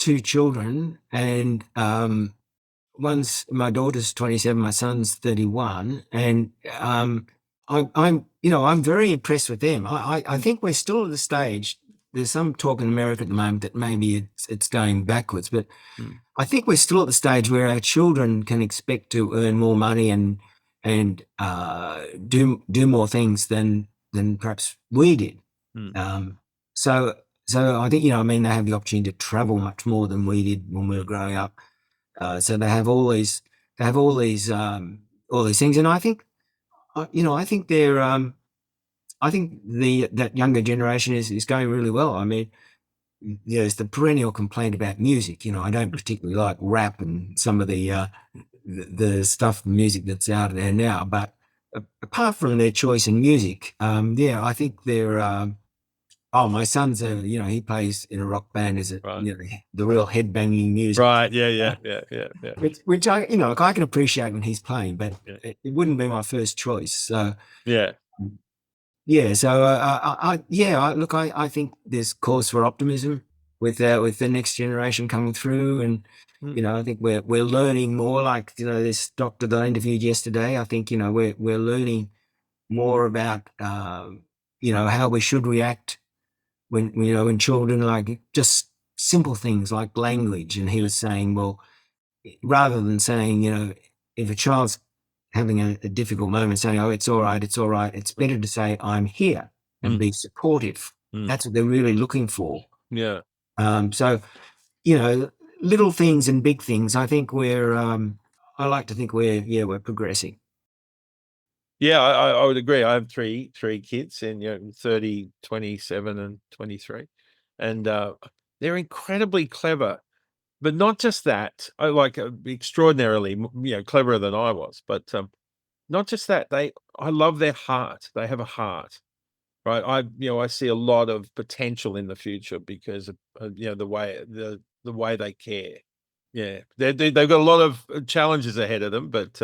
two children, and my daughter's 27, my son's 31, and I'm very impressed with them. I think we're still at the stage. There's some talk in America at the moment that maybe it's going backwards, but I think we're still at the stage where our children can expect to earn more money and do more things than perhaps we did. So I think I mean, they have the opportunity to travel much more than we did when we were growing up. So they have all these things, and I think I think they're I think that younger generation is going really well. I mean, there's the perennial complaint about music. I don't particularly like rap and some of the stuff, music that's out there now. But apart from their choice in music, I think they're. Oh, my son's he plays in a rock band as the real headbanging music. Right. Yeah. Which I can appreciate when he's playing, but it wouldn't be my first choice. So yeah. So I think there's cause for optimism with the next generation coming through, and I think we're learning more. Like this doctor that I interviewed yesterday, I think we're learning more about how we should react when children, like just simple things like language. And he was saying, well, rather than saying if a child's having a difficult moment, saying, oh, it's all right, it's better to say, I'm here, and be supportive. That's what they're really looking for. Yeah. So little things and big things, I think I like to think we're progressing. Yeah, I would agree. I have three kids, and 30, 27, and 23, and they're incredibly clever. But not just that, I like extraordinarily, cleverer than I was. But not just that, I love their heart. They have a heart, right? I see a lot of potential in the future because of the way they care. Yeah, they've got a lot of challenges ahead of them, but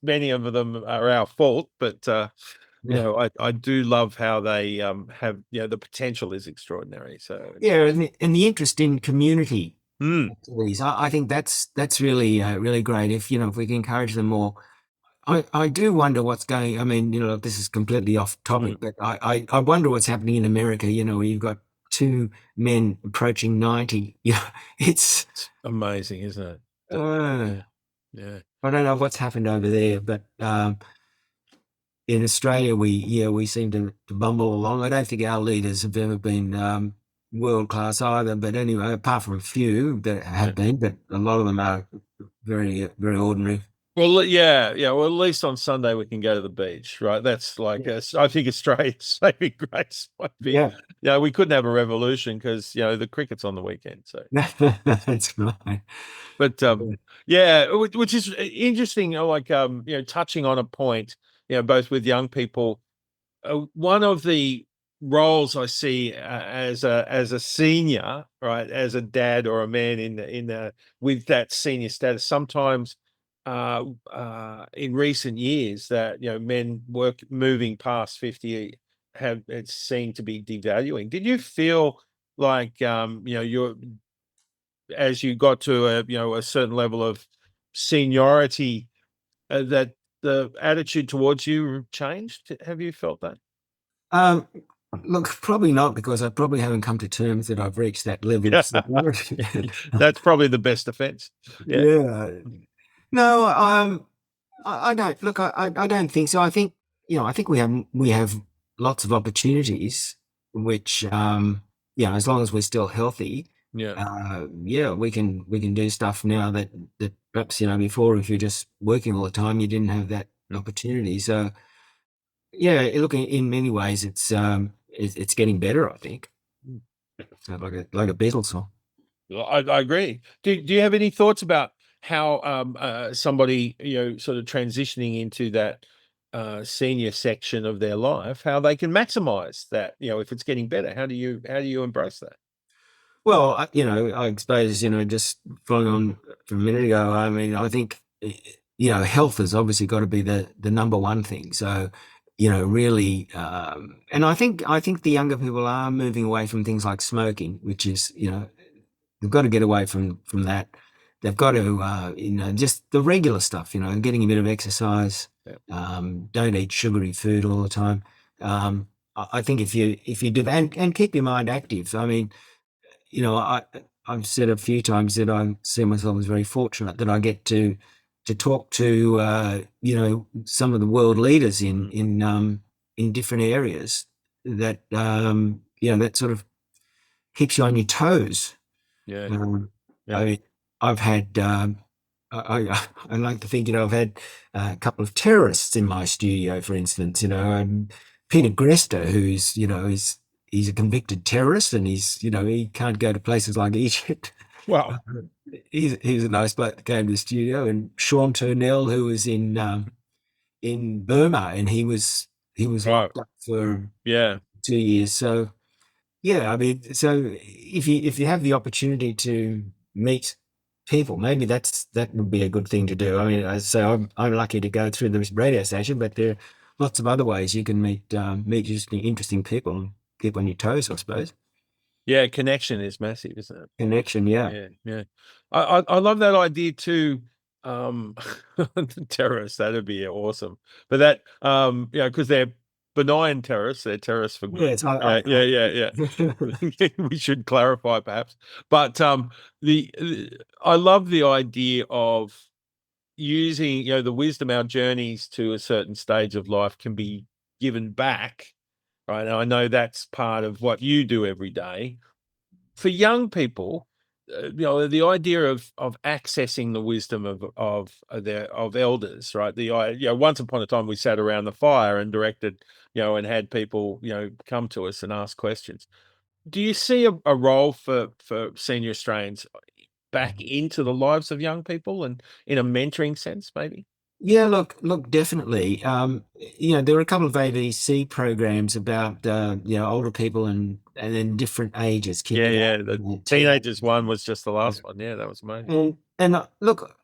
many of them are our fault. But I do love how they have the potential is extraordinary. So and the interest in community. I think that's really really great. If we can encourage them more. I do wonder what's going. I mean, this is completely off topic, but I wonder what's happening in America. Where you've got two men approaching 90. It's amazing, isn't it? Yeah. I don't know what's happened over there, but in Australia, we seem to bumble along. I don't think our leaders have ever been world class either. But anyway, apart from a few that have been, but a lot of them are very, very ordinary. Well, yeah. Well, at least on Sunday we can go to the beach, right? That's like I think Australia's saving grace might be. Yeah, we couldn't have a revolution because the cricket's on the weekend. So that's right. But which is interesting. Like touching on a point, both with young people. One of the roles I see as a senior, right, as a dad or a man in with that senior status, sometimes in recent years that men moving past 50 it's seen to be devaluing. Did you feel like you're as you got to a certain level of seniority that the attitude towards you changed? Have you felt that? Look, probably not, because I probably haven't come to terms that I've reached that level of seniority. That's probably the best defense. Yeah. No, I don't. Look, I don't think so. I think I think we have lots of opportunities, which as long as we're still healthy, we can do stuff now that perhaps before, if you're just working all the time, you didn't have that opportunity. So look, in many ways, it's getting better, I think. Like a Beatles song. I agree. Do you have any thoughts about how somebody sort of transitioning into that senior section of their life, how they can maximize that. If it's getting better, how do you embrace that? Well, I suppose, just following on from a minute ago, I mean, I think, health has obviously got to be the number one thing. So, really, and I think the younger people are moving away from things like smoking, which is, they've got to get away from that. They've got to, just the regular stuff, getting a bit of exercise. Yeah. Don't eat sugary food all the time. I think if you do that and keep your mind active. I mean, I've said a few times that I see myself as very fortunate that I get to talk to some of the world leaders in different areas that that sort of keeps you on your toes. Yeah. Yeah. I've had I like to think I've had a couple of terrorists in my studio, for instance. Peter Grester, who's he's a convicted terrorist, and he can't go to places like Egypt. Wow. He's a nice bloke that came to the studio, and Sean Turnell, who was in Burma, and he was locked up for 2 years. So yeah, I mean, so if you have the opportunity to meet people, maybe that would be a good thing to do. I mean, I'm lucky to go through this radio station, but there are lots of other ways you can meet interesting people and keep on your toes, I suppose. Yeah, connection is massive, isn't it? Connection, yeah. Yeah. I love that idea too. Terrorists, that'd be awesome. But that, because they're benign terrorists, they're terrorists for good. Yes, Yeah. We should clarify perhaps. But I love the idea of using, the wisdom, our journeys to a certain stage of life can be given back. Right. And I know that's part of what you do every day. For young people, the idea of accessing the wisdom of elders, right? Once upon a time we sat around the fire and directed, and had people, come to us and ask questions. Do you see a role for senior Australians back into the lives of young people and in a mentoring sense, maybe? Yeah, look, definitely. There are a couple of ABC programs about older people and then different ages. Yeah. The teenagers one was just the last one. Yeah, that was amazing. And look,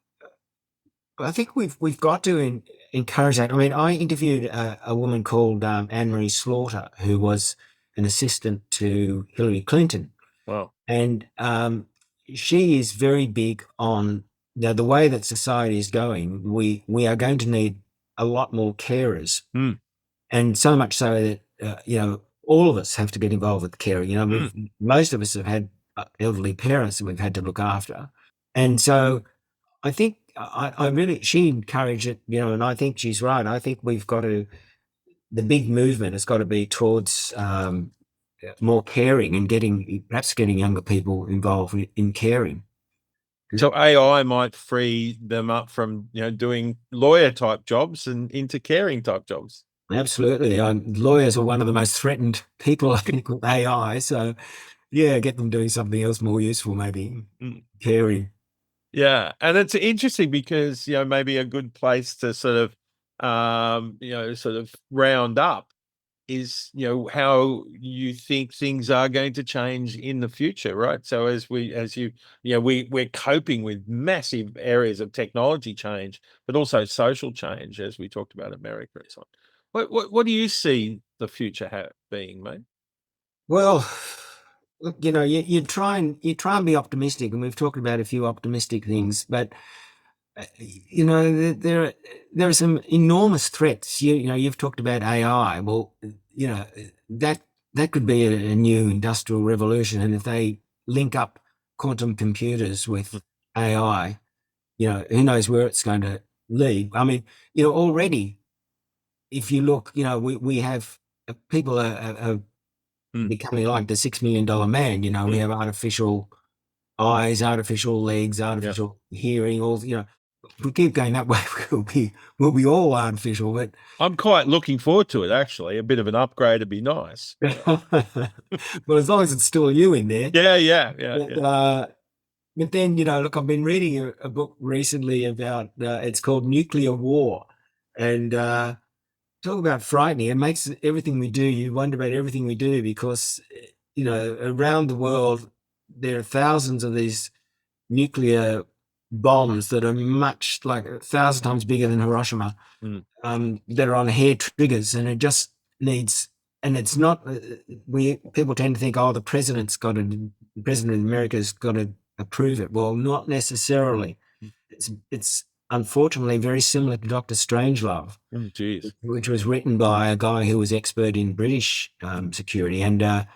I think we've got to encourage that. I mean, I interviewed a woman called Anne-Marie Slaughter, who was an assistant to Hillary Clinton. Wow. And she is very big on the way that society is going. We are going to need a lot more carers, and so much so that all of us have to get involved with caring. Most of us have had elderly parents that we've had to look after, and so I think she encouraged it. And I think she's right. I think we've got to. The big movement has got to be towards more caring and perhaps getting younger people involved in caring. So AI might free them up from doing lawyer type jobs and into caring type jobs. Absolutely. Lawyers are one of the most threatened people, I think, with AI. So yeah, get them doing something else more useful, maybe caring. Yeah, and it's interesting because maybe a good place to sort of round up is how you think things are going to change in the future, right? So we're coping with massive areas of technology change, but also social change, as we talked about America and so on. What do you see the future being, mate? Well, look, you try and be optimistic, and we've talked about a few optimistic things, but there are some enormous threats. You've talked about AI. Well, that could be a new industrial revolution, and if they link up quantum computers with AI, who knows where it's going to lead. I mean, already, if you look, we have people are becoming like the $6 million man. We have artificial eyes, artificial legs, artificial hearing. All if we keep going that way, we'll be all artificial. But I'm quite looking forward to it. Actually, a bit of an upgrade would be nice. Well, as long as it's still you in there. Yeah. But then, look, I've been reading a book recently about, it's called Nuclear War. And talk about frightening. It makes everything we do, you wonder about everything we do because, around the world, there are thousands of these nuclear bombs that are much like 1,000 times bigger than Hiroshima, that are on hair triggers, and it just needs. And it's not. People tend to think, the president of America's got to approve it. Well, not necessarily. It's unfortunately very similar to Dr. Strangelove, which was written by a guy who was expert in British security, and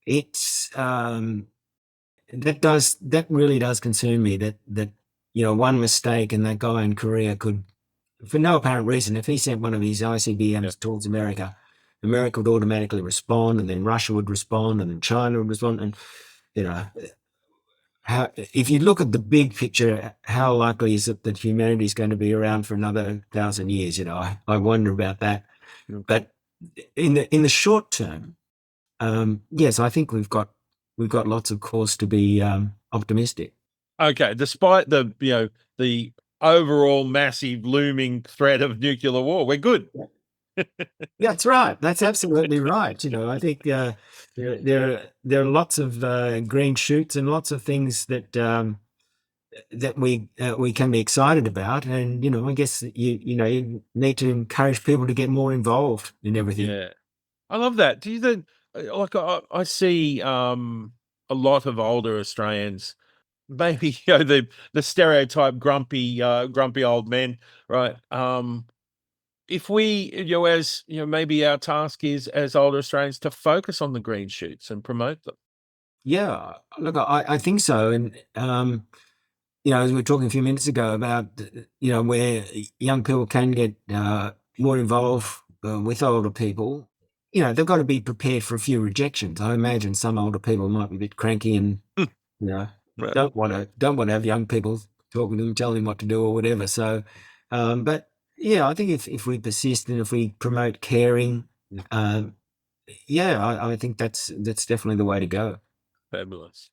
it's. That really does concern me that one mistake and that guy in Korea could, for no apparent reason, if he sent one of his ICBMs towards America would automatically respond, and then Russia would respond, and then China would respond, and if you look at the big picture, how likely is it that humanity is going to be around for another 1,000 years? I wonder about that. But in the short term, yes, I think we've got lots of cause to be optimistic. Okay, despite the overall massive looming threat of nuclear war, we're good. That's right. That's absolutely right. I think there are lots of green shoots and lots of things that we can be excited about, and I guess you need to encourage people to get more involved in everything. Yeah, I love that. Do you think, like, I see a lot of older Australians, maybe the stereotype grumpy old men, right? If we, as maybe our task is as older Australians to focus on the green shoots and promote them. Yeah, look, I think so, and as we were talking a few minutes ago about where young people can get more involved with older people. They've got to be prepared for a few rejections. I imagine some older people might be a bit cranky and Right. don't want to have young people talking to them, telling them what to do or whatever. So, but yeah, I think if we persist and if we promote caring, I think that's definitely the way to go. Fabulous.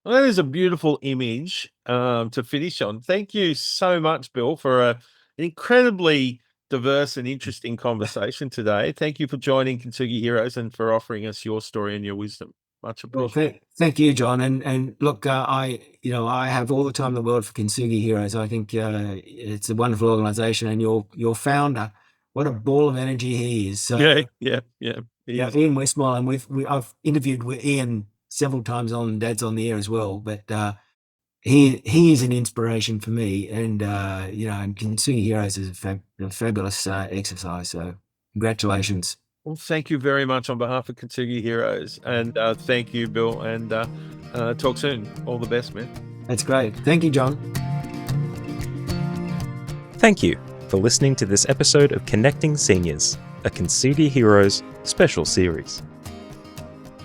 Well, that is a beautiful image to finish on. Thank you so much, Bill, for an incredibly diverse and interesting conversation today. Thank you for joining Kintsugi Heroes and for offering us your story and your wisdom. Much appreciated. Well, thank you, John. And look, I have all the time in the world for Kintsugi Heroes. I think it's a wonderful organization, and your founder, what a ball of energy he is. So, yeah. Ian Westmore, and I've interviewed with Ian several times on Dad's on the Air as well, but he is an inspiration for me, and and Kintsugi Heroes is a fabulous exercise. So congratulations. Well, thank you very much on behalf of Kintsugi Heroes, and thank you, Bill, and talk soon. All the best, man. That's great. Thank you, John. Thank you for listening to this episode of Connecting Seniors, a Kintsugi Heroes special series.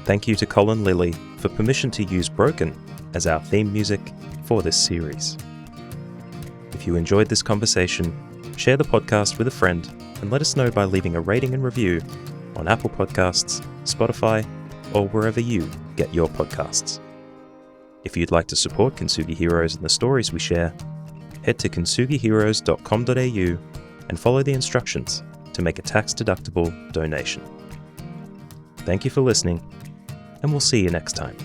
Thank you to Colin Lilly for permission to use Broken as our theme music for this series. If you enjoyed this conversation, share the podcast with a friend and let us know by leaving a rating and review on Apple Podcasts, Spotify, or wherever you get your podcasts. If you'd like to support Kintsugi Heroes and the stories we share, head to kintsugiheroes.com.au and follow the instructions to make a tax-deductible donation. Thank you for listening, and we'll see you next time.